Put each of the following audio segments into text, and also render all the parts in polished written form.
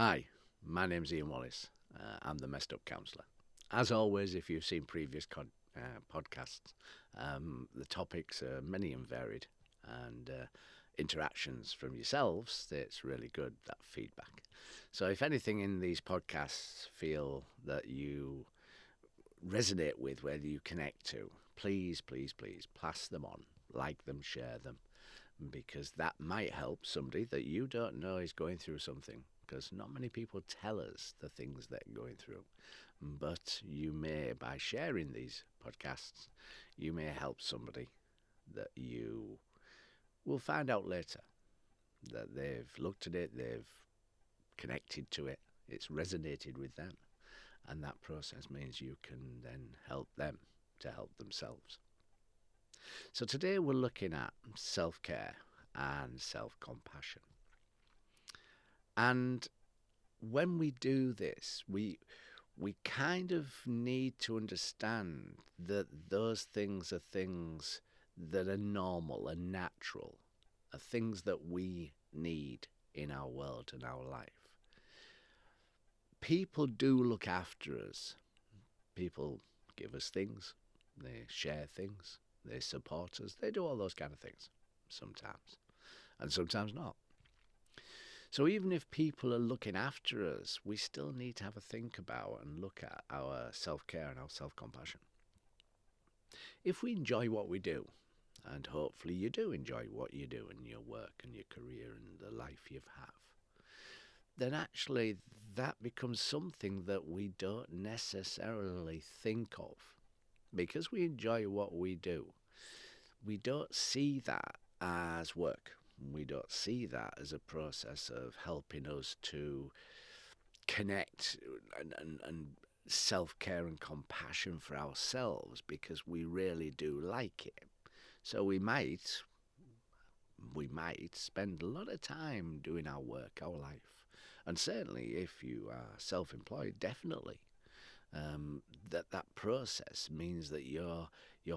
Hi, my name's Ian Wallace. I'm the Messed Up Counsellor. As always, if you've seen previous podcasts, the topics are many and varied, and interactions from yourselves, that's really good, that feedback. So if anything in these podcasts feel that you resonate with, whether you connect to, please, please, please pass them on, like them, share them, because that might help somebody that you don't know is going through something, because not many people tell us the things they're going through. But you may, by sharing these podcasts, you may help somebody that you will find out later that they've looked at it, they've connected to it, it's resonated with them, and that process means you can then help them to help themselves. So today we're looking at self-care and self-compassion. And when we do this, we kind of need to understand that those things are things that are normal and natural, are things that we need in our world and our life. People do look after us. People give us things, they share things, they support us, they do all those kind of things sometimes, and sometimes not. So even if people are looking after us, we still need to have a think about and look at our self-care and our self-compassion. If we enjoy what we do, and hopefully you do enjoy what you do in your work and your career and the life you have, then actually that becomes something that we don't necessarily think of. Because we enjoy what we do, we don't see that as work. We don't see that as a process of helping us to connect and self-care and compassion for ourselves, because we really do like it. So we might spend a lot of time doing our work, our life. And certainly if you are self-employed, definitely. That process means that you're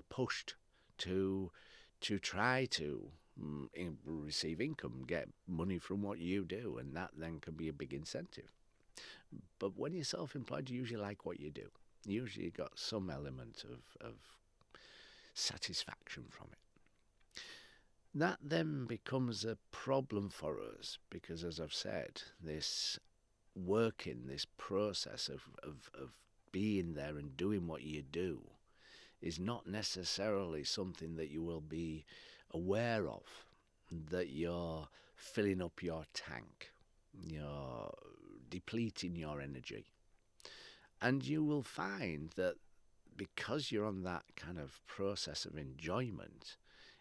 pushed to try to receive income, get money from what you do, and that then can be a big incentive. But when you're self-employed, you usually like what you do. You usually got some element of satisfaction from it. That then becomes a problem for us because, as I've said, this working, this process of being there and doing what you do is not necessarily something that you will be aware of, that you're filling up your tank, you're depleting your energy. And you will find that because you're on that kind of process of enjoyment,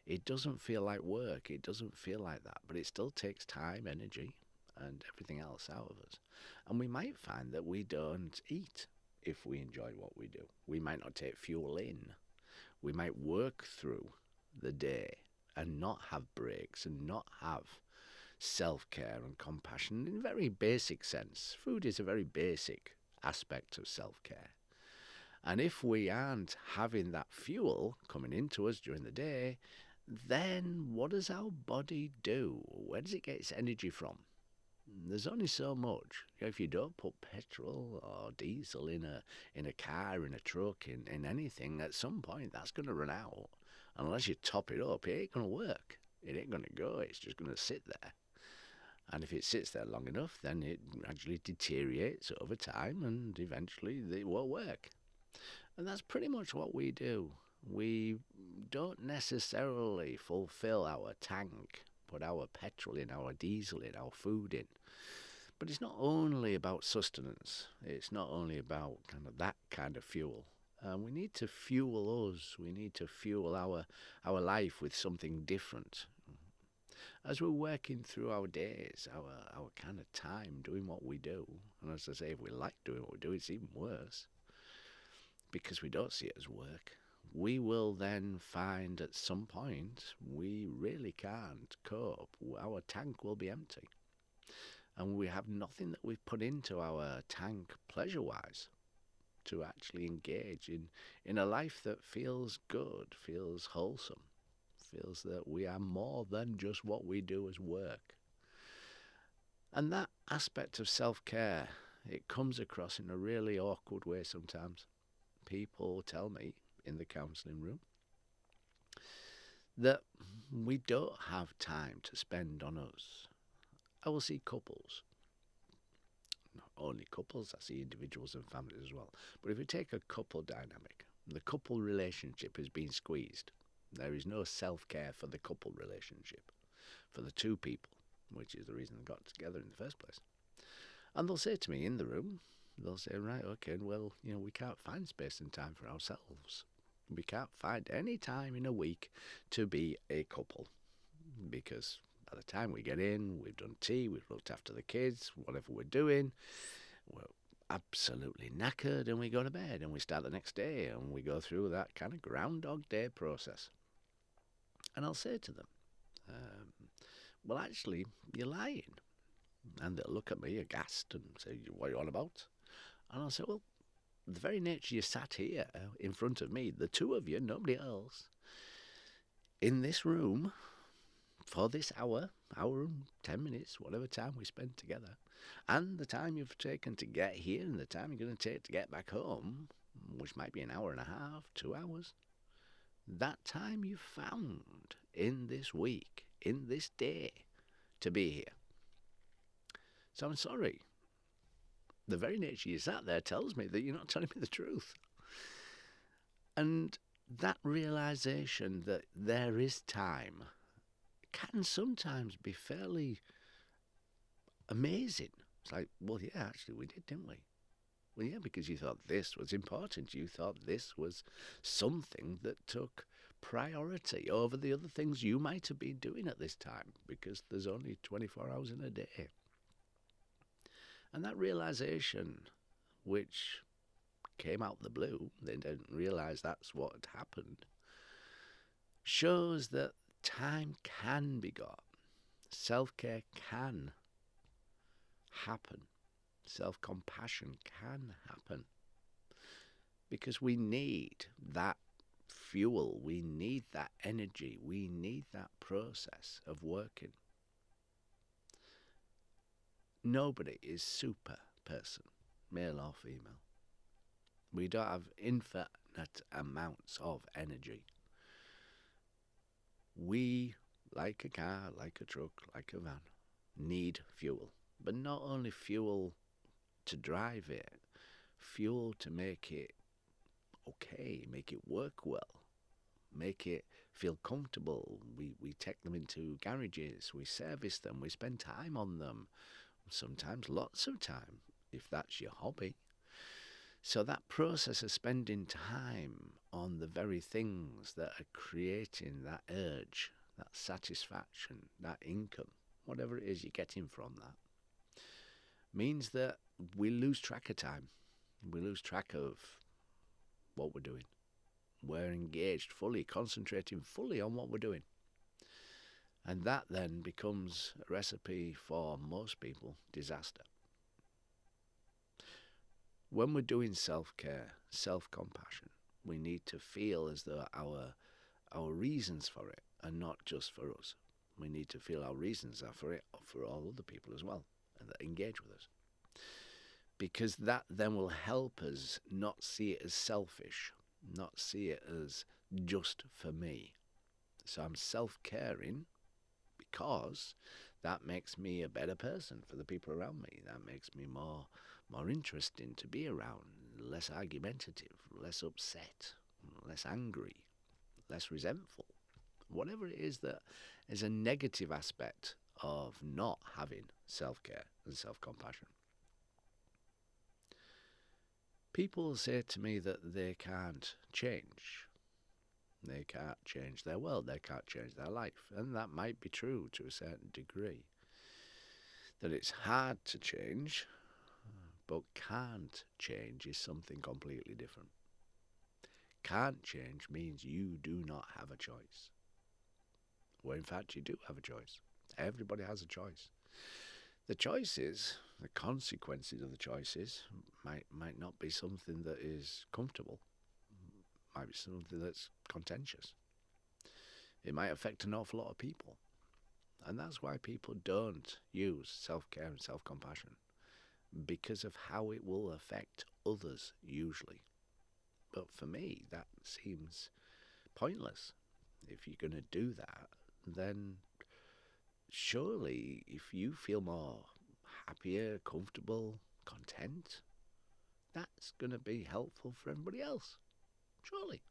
it doesn't feel like work, it doesn't feel like that, but it still takes time, energy, and everything else out of us. And we might find that we don't eat if we enjoy what we do. We might not take fuel in. We might work through the day and not have breaks and not have self-care and compassion in a very basic sense. Food is a very basic aspect of self-care. And if we aren't having that fuel coming into us during the day, then what does our body do? Where does it get its energy from? There's only so much. If you don't put petrol or diesel in a car, in a truck, in anything, at some point that's going to run out. Unless you top it up, it ain't going to work. It ain't going to go. It's just going to sit there. And if it sits there long enough, then it gradually deteriorates over time and eventually it won't work. And that's pretty much what we do. We don't necessarily fulfill our tank, put our petrol in, our diesel in, our food in. But it's not only about sustenance. It's not only about kind of that kind of fuel. We need to fuel us. We need to fuel our life with something different. As we're working through our days, our kind of time doing what we do, and as I say, if we like doing what we do, it's even worse because we don't see it as work. We will then find at some point we really can't cope. Our tank will be empty. And we have nothing that we've put into our tank pleasure-wise to actually engage in a life that feels good, feels wholesome, feels that we are more than just what we do as work. And that aspect of self-care, it comes across in a really awkward way sometimes. People tell me in the counselling room that we don't have time to spend on us. I will see couples, not only couples, I see individuals and families as well. But if we take a couple dynamic, the couple relationship is being squeezed. There is no self-care for the couple relationship, for the two people, which is the reason they got together in the first place. And they'll say to me in the room, they'll say, right, okay, well, we can't find space and time for ourselves. We can't find any time in a week to be a couple, because by the time we get in, we've done tea, we've looked after the kids, whatever we're doing, we're absolutely knackered, and we go to bed and we start the next day and we go through that kind of Groundhog Day process. And I'll say to them, well, actually, you're lying. And they'll look at me aghast and say, what are you on about? And I'll say, well, the very nature you sat here in front of me, the two of you, nobody else, in this room for this hour and 10 minutes, whatever time we spend together, and the time you've taken to get here and the time you're going to take to get back home, which might be an hour and a half, 2 hours, that time you found in this week, in this day, to be here. So I'm sorry. The very nature you sat there tells me that you're not telling me the truth. And that realization that there is time can sometimes be fairly amazing. It's like, well, yeah, actually we did, didn't we? Well, yeah, because you thought this was important. You thought this was something that took priority over the other things you might have been doing at this time, because there's only 24 hours in a day. And that realization, which came out the blue, they didn't realize that's what had happened, shows that time can be got. Self-care can happen. Self-compassion can happen. Because we need that fuel, we need that energy, we need that process of working. Nobody is super person, male or female. We don't have infinite amounts of energy. We, like a car, like a truck, like a van, need fuel. But not only fuel to drive it, fuel to make it okay, make it work well, make it feel comfortable. We take them into garages, we service them, we spend time on them, sometimes lots of time, if that's your hobby. So that process of spending time on the very things that are creating that urge, that satisfaction, that income, whatever it is you're getting from that, means that we lose track of time. We lose track of what we're doing. We're engaged fully, concentrating fully on what we're doing. And that then becomes a recipe for most people, disaster. When we're doing self-care, self-compassion, we need to feel as though our reasons for it are not just for us. We need to feel our reasons are for it for all other people as well, and that engage with us. Because that then will help us not see it as selfish, not see it as just for me. So I'm self-caring because that makes me a better person for the people around me. That makes me more interesting to be around, less argumentative, less upset, less angry, less resentful. Whatever it is that is a negative aspect of not having self-care and self-compassion. People say to me that they can't change. They can't change their world, they can't change their life. And that might be true to a certain degree. That it's hard to change, but can't change is something completely different. Can't change means you do not have a choice. Well, in fact, you do have a choice. Everybody has a choice. The choices, the consequences of the choices, might not be something that is comfortable. Might be something that's contentious. It might affect an awful lot of people. And that's why people don't use self-care and self-compassion, because of how it will affect others, usually. But for me, that seems pointless. If you're going to do that, then surely if you feel more happier, comfortable, content, that's going to be helpful for everybody else. Surely.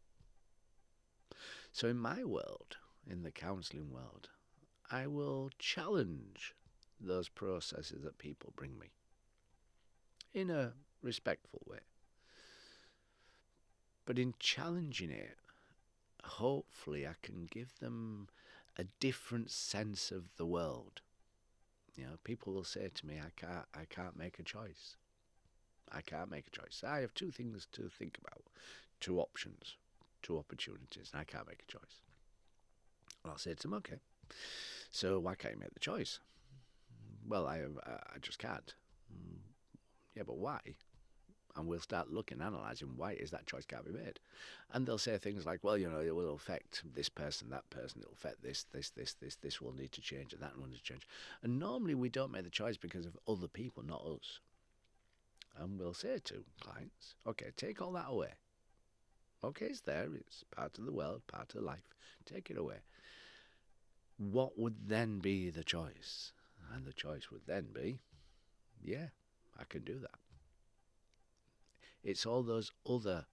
So in my world, in the counselling world, I will challenge those processes that people bring me in a respectful way. But in challenging it, hopefully I can give them a different sense of the world. You know, people will say to me, I can't make a choice. I can't make a choice. I have two things to think about, two options, two opportunities, and I can't make a choice. And I'll say to them, okay, so why can't you make the choice? Well, I just can't. Yeah, but why? And we'll start looking, analysing why it is that choice can't be made. And they'll say things like, well, you know, it will affect this person, that person, it'll affect this will need to change, and that will need to change. And normally we don't make the choice because of other people, not us. And we'll say to clients, okay, take all that away. Okay, it's there, it's part of the world, part of life. Take it away. What would then be the choice? And the choice would then be, yeah, I can do that. It's all those other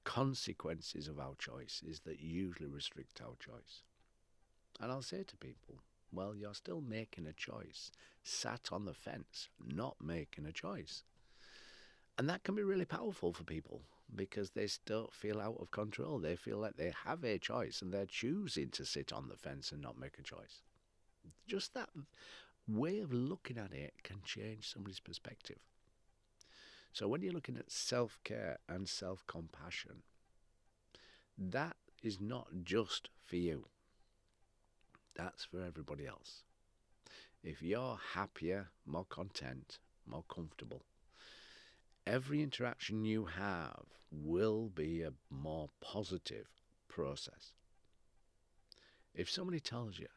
consequences of our choices that usually restrict our choice. And I'll say to people, well, you're still making a choice, sat on the fence, not making a choice. And that can be really powerful for people because they still feel out of control. They feel like they have a choice and they're choosing to sit on the fence and not make a choice. Just that way of looking at it can change somebody's perspective. So when you're looking at self-care and self-compassion, that is not just for you. That's for everybody else. If you're happier, more content, more comfortable, every interaction you have will be a more positive process. If somebody tells you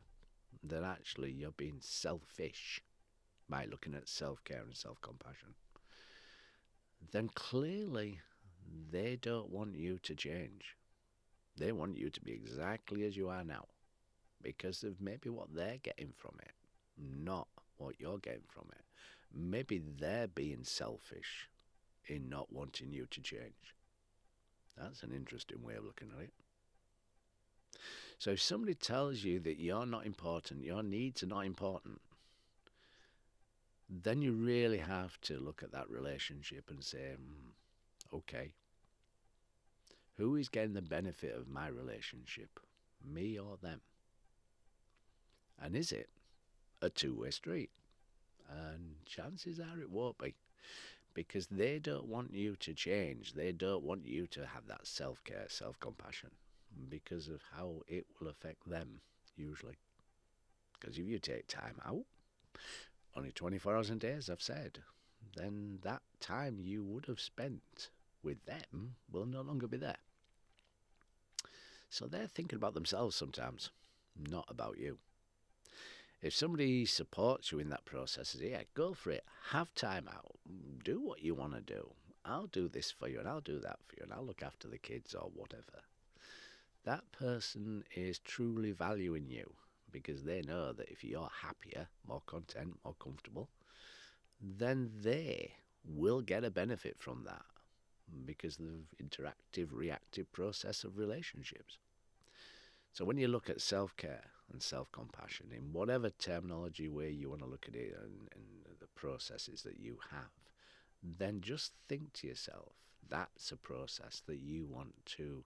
that actually you're being selfish by looking at self-care and self-compassion, then clearly they don't want you to change. They want you to be exactly as you are now because of maybe what they're getting from it, not what you're getting from it. Maybe they're being selfish in not wanting you to change. That's an interesting way of looking at it. So if somebody tells you that you're not important, your needs are not important, then you really have to look at that relationship and say, okay, who is getting the benefit of my relationship, me or them? And is it a two-way street? And chances are it won't be, because they don't want you to change. They don't want you to have that self-care, self-compassion, because of how it will affect them, usually. Because if you take time out, only 24 hours a day, as I've said, then that time you would have spent with them will no longer be there. So they're thinking about themselves sometimes, not about you. If somebody supports you in that process, says, yeah, go for it, have time out, do what you want to do. I'll do this for you and I'll do that for you and I'll look after the kids or whatever. That person is truly valuing you because they know that if you're happier, more content, more comfortable, then they will get a benefit from that because of the interactive, reactive process of relationships. So when you look at self-care and self-compassion, in whatever terminology way you want to look at it and the processes that you have, then just think to yourself, that's a process that you want to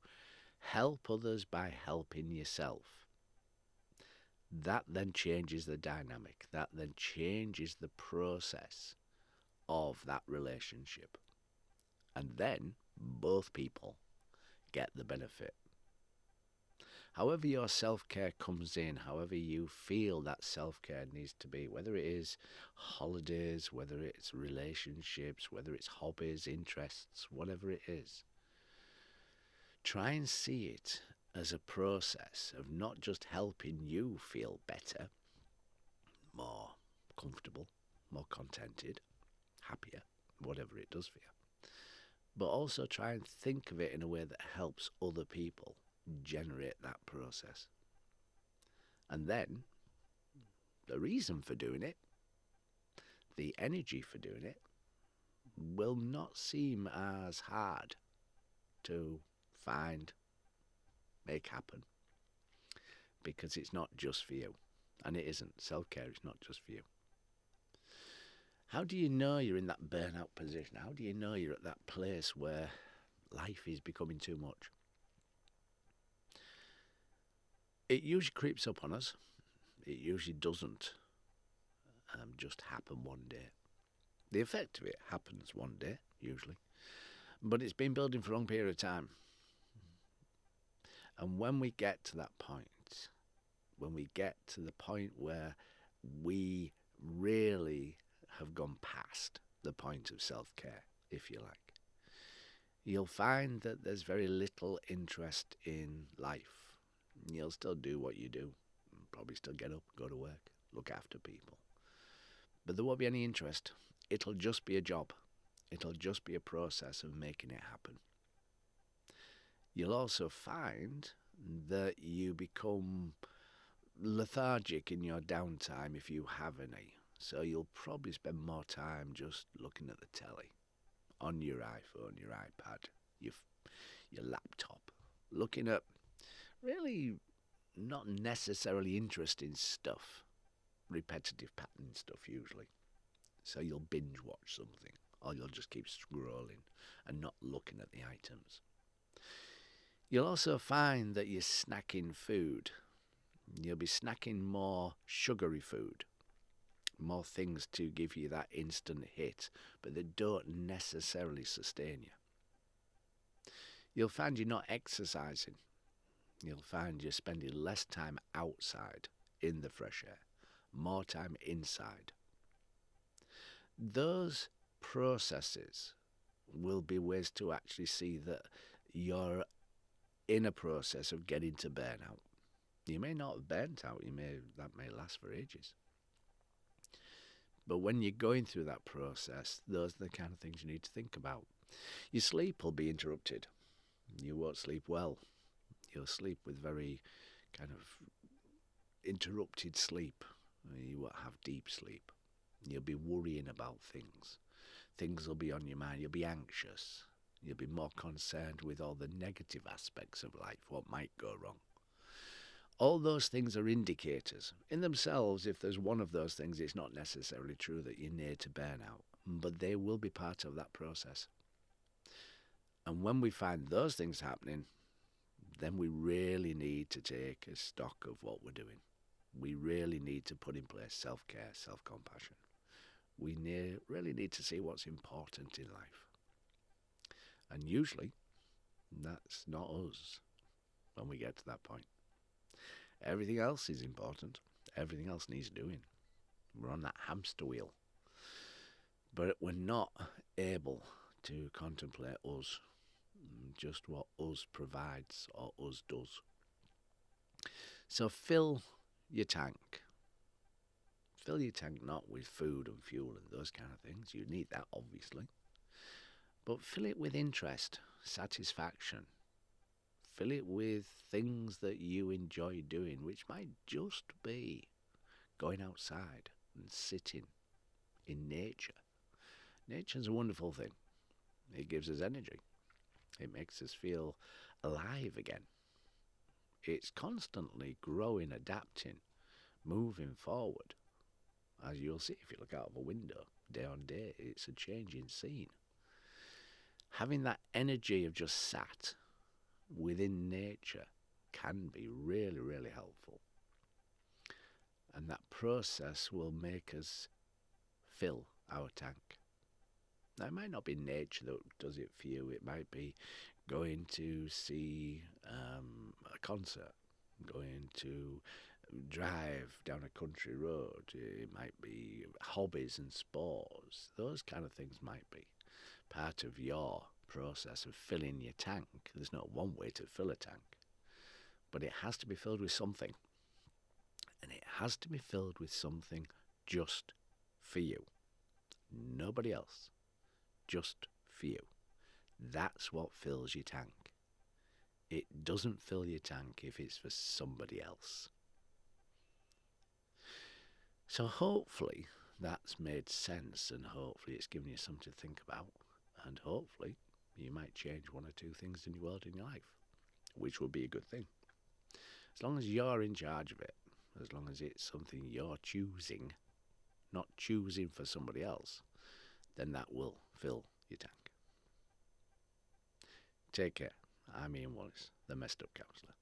help others by helping yourself. That then changes the dynamic. That then changes the process of that relationship. And then both people get the benefit. However your self-care comes in, however you feel that self-care needs to be, whether it is holidays, whether it's relationships, whether it's hobbies, interests, whatever it is, try and see it as a process of not just helping you feel better, more comfortable, more contented, happier, whatever it does for you. But also try and think of it in a way that helps other people generate that process. And then the reason for doing it, the energy for doing it, will not seem as hard to find, make happen, because it's not just for you. And it isn't. Self-care is not just for you. How do you know you're in that burnout position? How do you know you're at that place where life is becoming too much? It usually creeps up on us. It usually doesn't just happen one day. The effect of it happens one day, usually. But it's been building for a long period of time. And when we get to that point, where we really have gone past the point of self-care, if you like, you'll find that there's very little interest in life. You'll still do what you do, probably still get up, go to work, look after people. But there won't be any interest. It'll just be a job. It'll just be a process of making it happen. You'll also find that you become lethargic in your downtime if you have any. So you'll probably spend more time just looking at the telly, on your iPhone, your iPad, your laptop, looking at really not necessarily interesting stuff, repetitive pattern stuff usually. So you'll binge watch something, or you'll just keep scrolling and not looking at the items. You'll also find that you're snacking food. You'll be snacking more sugary food, more things to give you that instant hit, but they don't necessarily sustain you. You'll find you're not exercising. You'll find you're spending less time outside in the fresh air, more time inside. Those processes will be ways to actually see that you're in a process of getting to burnout. You may not have burnt out, that may last for ages. But when you're going through that process, those are the kind of things you need to think about. Your sleep will be interrupted. You won't sleep well. You'll sleep with very kind of interrupted sleep. You won't have deep sleep. You'll be worrying about things. Things will be on your mind. You'll be anxious. You'll be more concerned with all the negative aspects of life, what might go wrong. All those things are indicators. In themselves, if there's one of those things, it's not necessarily true that you're near to burnout, but they will be part of that process. And when we find those things happening, then we really need to take a stock of what we're doing. We really need to put in place self-care, self-compassion. We really need to see what's important in life. And usually, that's not us when we get to that point. Everything else is important. Everything else needs doing. We're on that hamster wheel. But we're not able to contemplate us, just what us provides or us does. So fill your tank. Fill your tank not with food and fuel and those kind of things. You need that, obviously. But fill it with interest, satisfaction. Fill it with things that you enjoy doing, which might just be going outside and sitting in nature. Nature's a wonderful thing. It gives us energy. It makes us feel alive again. It's constantly growing, adapting, moving forward. As you'll see if you look out of a window, day on day, it's a changing scene. Having that energy of just sat within nature can be really, really helpful. And that process will make us fill our tank. Now, it might not be nature that does it for you. It might be going to see a concert, going to drive down a country road. It might be hobbies and sports. Those kind of things might be part of your process of filling your tank. There's not one way to fill a tank, but it has to be filled with something. And it has to be filled with something just for you. Nobody else. Just for you. That's what fills your tank. It doesn't fill your tank if it's for somebody else. So hopefully that's made sense, and hopefully it's given you something to think about, and hopefully you might change one or two things in your world, in your life, which would be a good thing. As long as you're in charge of it, as long as it's something you're choosing, not choosing for somebody else, then that will fill your tank. Take care. I'm Ian Wallace, the Messed Up Counsellor.